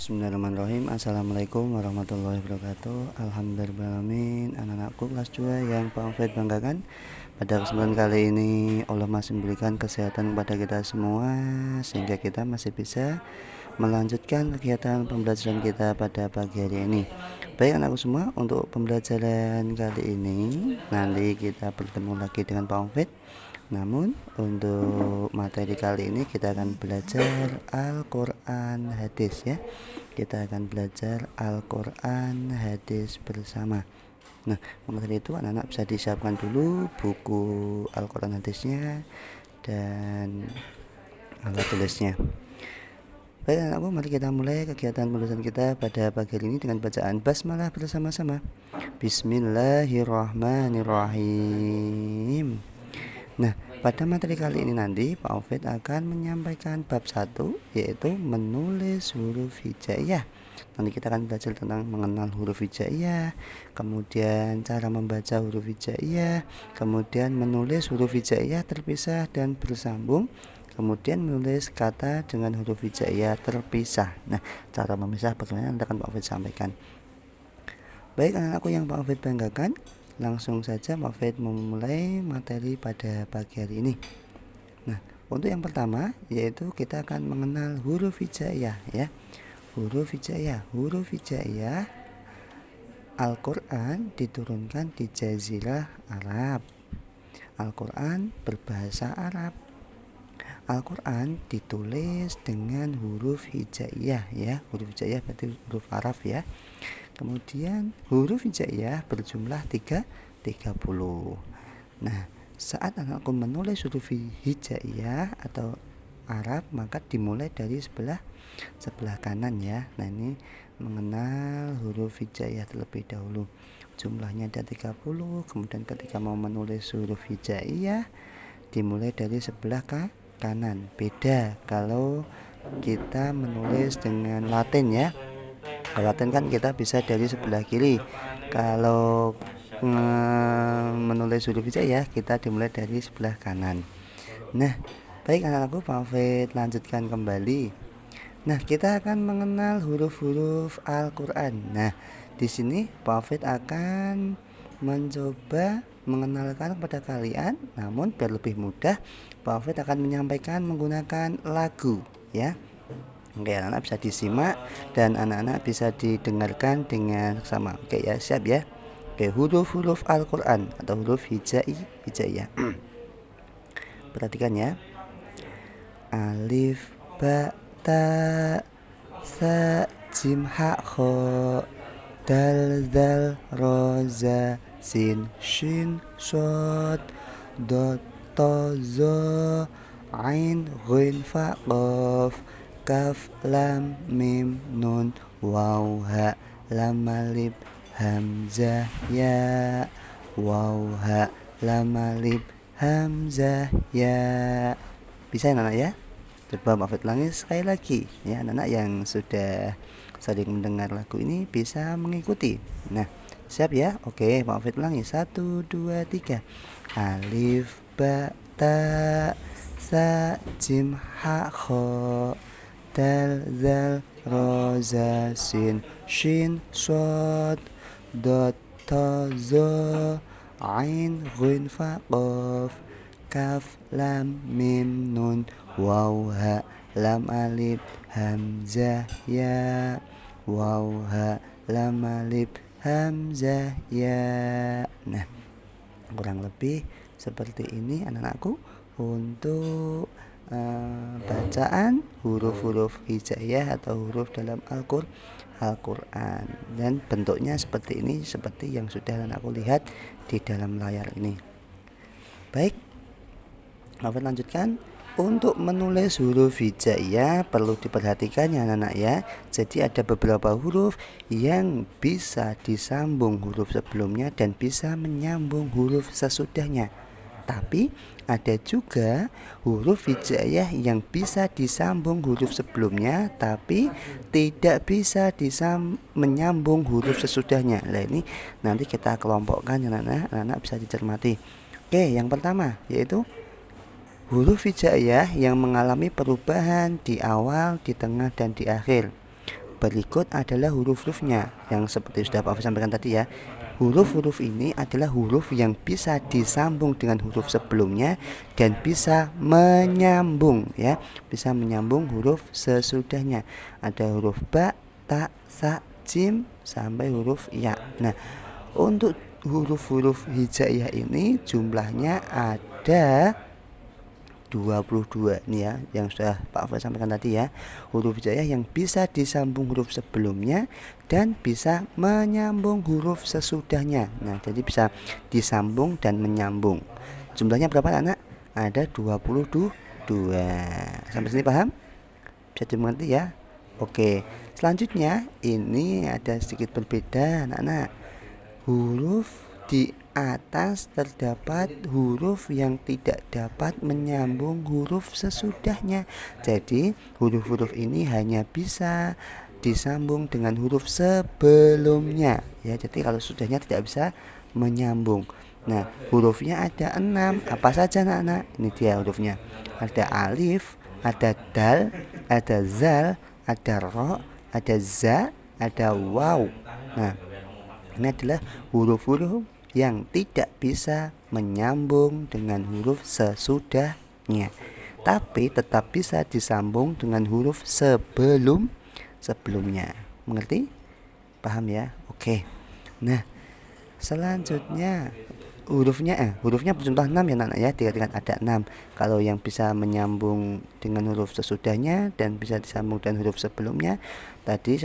Bismillahirrahmanirrahim. Assalamualaikum warahmatullahi wabarakatuh. Alhamdulillahirrahmanirrahim. Anak-anakku kelas 2 yang Pak Alfred banggakan, pada kesempatan kali ini Allah masih memberikan kesehatan kepada kita semua sehingga kita masih bisa melanjutkan kegiatan pembelajaran kita pada pagi hari ini. Baik anakku semua, untuk pembelajaran kali ini nanti kita bertemu lagi dengan Pak Alfred. Namun untuk materi kali ini kita akan belajar Al-Quran hadis ya. Kita akan belajar Al-Quran hadis bersama. Nah, materi itu anak-anak bisa disiapkan dulu buku Al-Quran hadisnya dan alat tulisnya. Baik anakku, mari kita mulai kegiatan pembelajaran kita pada pagi hari ini dengan bacaan basmalah bersama-sama. Bismillahirrahmanirrahim. Nah, pada materi kali ini nanti Pak Alfred akan menyampaikan bab 1, yaitu menulis huruf hijaiyah. Nanti kita akan belajar tentang mengenal huruf hijaiyah, kemudian cara membaca huruf hijaiyah, kemudian menulis huruf hijaiyah terpisah dan bersambung, kemudian menulis kata dengan huruf hijaiyah terpisah. Nah, cara memisah bagaimana nanti akan Pak Alfred sampaikan. Baik anak-anakku yang Pak Alfred banggakan, langsung saja Pak Alfred memulai materi pada pagi hari ini. Nah, untuk yang pertama yaitu kita akan mengenal huruf hijaiyah ya. Huruf hijaiyah Al-Quran diturunkan di Jazirah Arab. Al-Quran berbahasa Arab. Al-Quran ditulis dengan huruf hijaiyah ya. Huruf hijaiyah berarti huruf Arab ya. Kemudian huruf hijaiyah berjumlah 30. Nah, saat anakku menulis huruf hijaiyah atau Arab, maka dimulai dari sebelah kanan ya. Nah, ini mengenal huruf hijaiyah terlebih dahulu. Jumlahnya ada 30. Kemudian ketika mau menulis huruf hijaiyah dimulai dari sebelah kanan. Beda kalau kita menulis dengan Latin ya. Kalau Latin kan kita bisa dari sebelah kiri. Kalau menulis huruf hijaiyah kita dimulai dari sebelah kanan. Nah, baik anak-anakku, Pak Alfred lanjutkan kembali. Nah, kita akan mengenal huruf-huruf Al-Quran. Nah, di sini Pak Alfred akan mencoba mengenalkan kepada kalian. Namun biar lebih mudah, Pak Alfred akan menyampaikan menggunakan lagu ya. Oke, anak-anak bisa disimak dan anak-anak bisa didengarkan dengan sama. Oke ya, siap ya. Oke, huruf-huruf Al-Quran atau huruf hijaiyah. Perhatikan ya. Alif, ba, ta, sa, jim, ha, kho, dal, zal, ro, za, sin, shin, shod, dot, to, zo, ain, ghin, fa, qaf, kaf, lam, mim, nun, waw, ha, lam, alif, hamzah, ya. Waw, ha, lam, alif, hamzah, ya. Bisa ya anak ya? Coba Pak Alfred ulangi sekali lagi ya. Anak-anak yang sudah sering mendengar lagu ini bisa mengikuti. Nah, siap ya? Oke, Pak Alfred ulangi. 1, 2, 3. Alif, ba, ta, sa, jim, ha, kho, dal, zal, ro, za, sin, shin, shod, dot, to, zo, ain, ghin, fa, qaf, kaf, lam, mim, nun, waw, ha, lam, alif, hamzah, ya. Waw, ha, lam, alif, hamzah, ya. Nah, kurang lebih seperti ini anak-anakku untuk bacaan huruf-huruf hijaiyah atau huruf dalam Al-Quran, dan bentuknya seperti ini, seperti yang sudah aku lihat di dalam layar ini. Baik, Alfred lanjutkan. Untuk menulis huruf hijaiyah perlu diperhatikan ya anak-anak ya. Jadi ada beberapa huruf yang bisa disambung huruf sebelumnya dan bisa menyambung huruf sesudahnya. Tapi ada juga huruf hijaiyah yang bisa disambung huruf sebelumnya tapi tidak bisa menyambung huruf sesudahnya. Nah, ini nanti kita kelompokkan ya anak-anak bisa dicermati. Oke, yang pertama yaitu huruf hijaiyah yang mengalami perubahan di awal, di tengah, dan di akhir. berikut adalah huruf-hurufnya yang seperti sudah Pak Hafiz sampaikan tadi ya. Huruf-huruf ini adalah huruf yang bisa disambung dengan huruf sebelumnya dan bisa menyambung ya, bisa menyambung huruf sesudahnya. Ada huruf ba, ta, sa, jim sampai huruf ya. Nah, untuk huruf-huruf hijaiyah ini jumlahnya ada 22 nih ya, yang sudah Pak Hafiz sampaikan tadi ya. Huruf hijaiyah yang bisa disambung huruf sebelumnya dan bisa menyambung huruf sesudahnya. Nah, jadi bisa disambung dan menyambung. Jumlahnya berapa anak? Ada 22. Sampai sini paham? Bisa dimengerti ya? Oke. Selanjutnya ini ada sedikit berbeda anak-anak. Huruf di atas terdapat huruf yang tidak dapat menyambung huruf sesudahnya. Jadi huruf-huruf ini hanya bisa disambung dengan huruf sebelumnya ya. Jadi kalau sudahnya tidak bisa menyambung. Nah, hurufnya ada 6. Apa saja anak-anak? Ini dia hurufnya. Ada alif, ada dal, ada zal, ada ro, ada za, ada waw. Nah, ini adalah huruf-huruf yang tidak bisa menyambung dengan huruf sesudahnya, tapi tetap bisa disambung dengan huruf sebelumnya. Mengerti? Paham ya? Oke. Nah, selanjutnya hurufnya berjumlah 6 ya anak ya, dikatakan ada 6. Kalau yang bisa menyambung dengan huruf sesudahnya dan bisa disambung dengan huruf sebelumnya tadi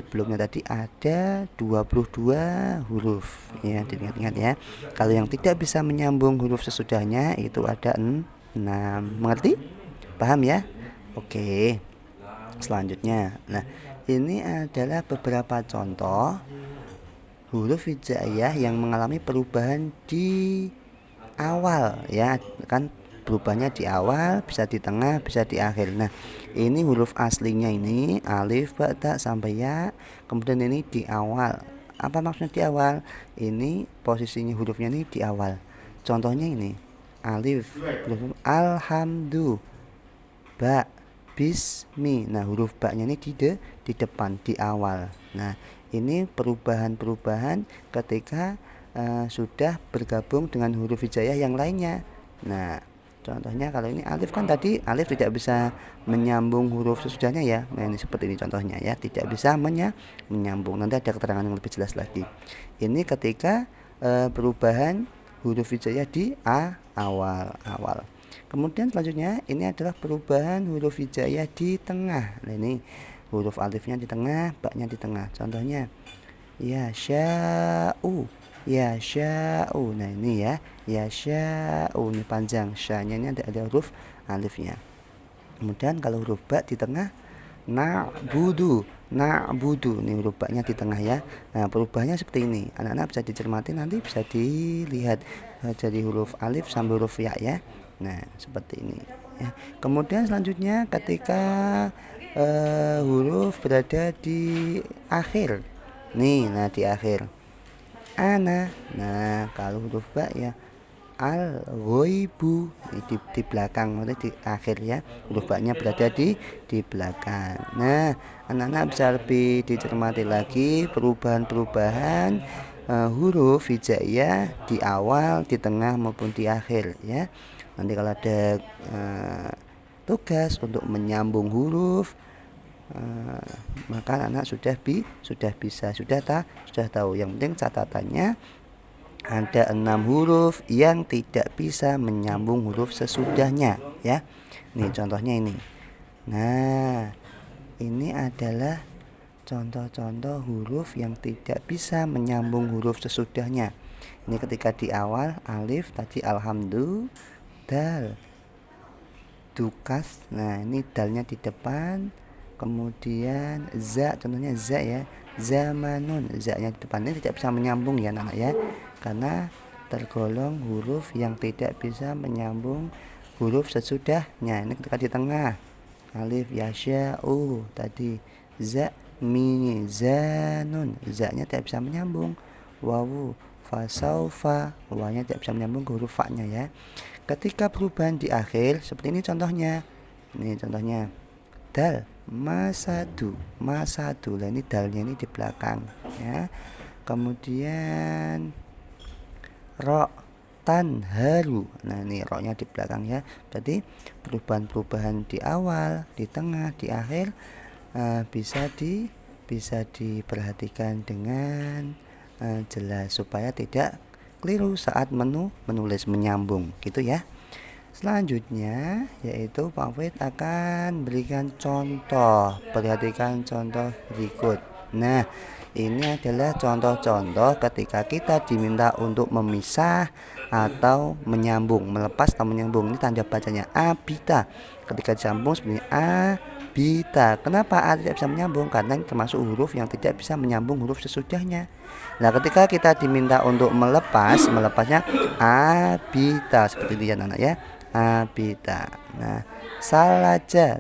ada 22 huruf ya, diingat-ingat ya. Kalau yang tidak bisa menyambung huruf sesudahnya itu ada 6. Mengerti? Paham ya? Oke. Selanjutnya, nah ini adalah beberapa contoh huruf hijaiyah yang mengalami perubahan di awal ya, kan perubahannya di awal, bisa di tengah, bisa di akhir. Nah, ini huruf aslinya ini alif, ba, ta sampai ya. Kemudian ini di awal. Apa maksudnya di awal? Ini posisinya hurufnya ini di awal. Contohnya ini alif, alhamdu, ba, bismi. Nah, huruf ba-nya ini di depan, di awal. Nah, ini perubahan-perubahan ketika sudah bergabung dengan huruf hijaiyah yang lainnya. Nah, contohnya kalau ini alif, kan tadi alif tidak bisa menyambung huruf sesudahnya ya. Nah, ini seperti ini contohnya ya, tidak bisa menyambung. Nanti ada keterangan yang lebih jelas lagi. Ini ketika perubahan huruf hijaiyah di awal. Kemudian selanjutnya ini adalah perubahan huruf hijaiyah di tengah. Nah, ini huruf alifnya di tengah, ba-nya di tengah. Contohnya ya sya'u, ya sya'u. Nah, ini ya sya'u, ini panjang. Sya-nya ini ada huruf alifnya. Kemudian kalau huruf ba di tengah, na'budu. Ini huruf ba-nya di tengah ya. Nah, perubahannya seperti ini. Anak-anak bisa dicermati, nanti bisa dilihat jadi huruf alif sampai huruf ya ya. Nah, seperti ini ya. Kemudian selanjutnya ketika huruf berada di akhir nih, nah di akhir ana. Nah, kalau huruf ba ya al-ghoibu, di belakang, maksudnya di akhir ya, huruf ba-nya berada di belakang. Nah, anak-anak bisa lebih dicermati lagi perubahan-perubahan huruf hijaiyah di awal, di tengah maupun di akhir ya. Nanti kalau ada tugas untuk menyambung huruf, maka anak sudah tahu. Yang penting catatannya ada 6 huruf yang tidak bisa menyambung huruf sesudahnya ya. Nih contohnya ini. Nah, ini adalah contoh-contoh huruf yang tidak bisa menyambung huruf sesudahnya. Ini ketika di awal alif tadi alhamdu, dal, dukas. Nah, ini dalnya di depan. Kemudian za, contohnya za ya, zamanun, za-nya di depan. Ini tidak bisa menyambung ya anak ya, karena tergolong huruf yang tidak bisa menyambung huruf sesudahnya. Ini ketika di tengah alif yasya'u tadi, za mi zanun, za-nya tidak bisa menyambung. Wawu fasaufa, wa-nya tidak bisa menyambung ke huruf fa-nya ya. Ketika perubahan di akhir seperti ini contohnya. Ini contohnya dal masadu, masadu. Nah ini dalnya ini di belakang ya. Kemudian ro tanharu. Nah ini roknya di belakang ya. Berarti perubahan-perubahan di awal, di tengah, di akhir bisa diperhatikan dengan jelas supaya tidak keliru saat menulis menyambung gitu ya. Selanjutnya yaitu Pak Fit akan berikan contoh. Perhatikan contoh berikut. Nah, ini adalah contoh-contoh ketika kita diminta untuk memisah atau menyambung, melepas atau menyambung. Ini tanda bacanya abita. Ketika disambung sebenarnya abita. Kenapa A tidak bisa menyambung? Karena ini termasuk huruf yang tidak bisa menyambung huruf sesudahnya. Nah, ketika kita diminta untuk melepasnya abita seperti ini ya anak ya. Abita. Nah, salaja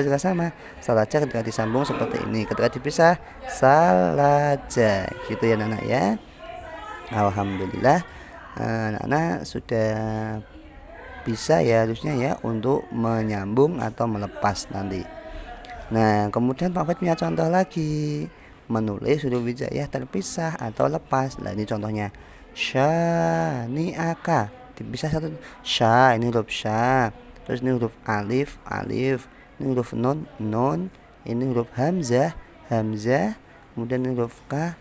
juga sama. Salaja ketika disambung seperti ini, ketika dipisah salaja gitu ya anak ya. Alhamdulillah anak-anak sudah bisa ya harusnya ya untuk menyambung atau melepas nanti. Nah, kemudian Pak Fit punya contoh lagi, menulis huruf hijaiyah terpisah atau lepas. Nah, ini contohnya syani'aka dipisah satu, sya ini huruf sya, terus ini huruf alif, ini huruf nun, ini huruf hamzah, kemudian ini huruf kaf.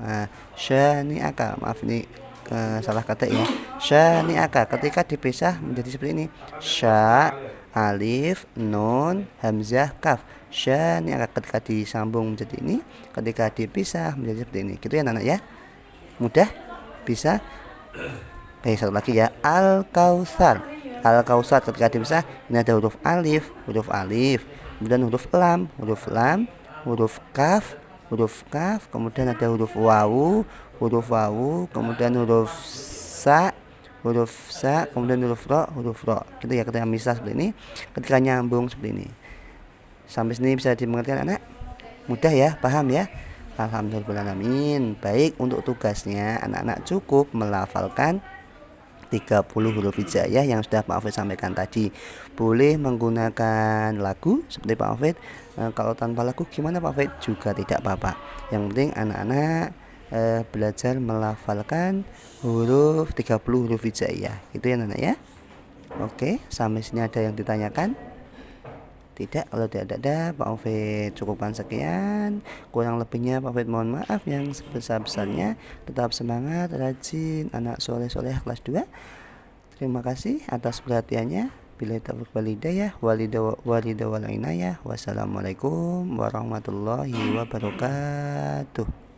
Nah, syani'aka, maaf ini salah kata ya. Syani'aka ketika dipisah menjadi seperti ini, sya alif, nun, hamzah, kaf. Syani'aka ketika disambung menjadi ini, ketika dipisah menjadi seperti ini. Gitu ya anak-anak ya. Mudah? Bisa? Oke, satu lagi ya, al-kautsar. Al-kautsar ketika dipisah ini ada huruf alif, kemudian huruf lam, huruf kaf, kemudian ada huruf wawu, kemudian huruf sa, kemudian huruf ro. Gitu ya, ketika misah seperti ini, ketika nyambung seperti ini. Sampai sini bisa dimengerti anak? Mudah ya, paham ya? Alhamdulillahirrahmanirrahim. Baik, untuk tugasnya anak-anak cukup melafalkan 30 huruf hijaiyah yang sudah Pak Hafid sampaikan tadi. Boleh menggunakan lagu seperti Pak Hafid. Kalau tanpa lagu gimana Pak Hafid? Juga tidak apa-apa. Yang penting anak-anak belajar melafalkan 30 huruf hijaiyah. Itu ya anak ya. Oke, sampai sini ada yang ditanyakan? Tidak, kalau tidak ada Pak Hafid cukupkan sekian. Kurang lebihnya Pak Hafid mohon maaf yang sebesar-besarnya. Tetap semangat, rajin, anak soleh-soleh kelas 2. Terima kasih atas perhatiannya. Billahi taufiq wal hidayah, wal inayah. Wassalamualaikum warahmatullahi wabarakatuh.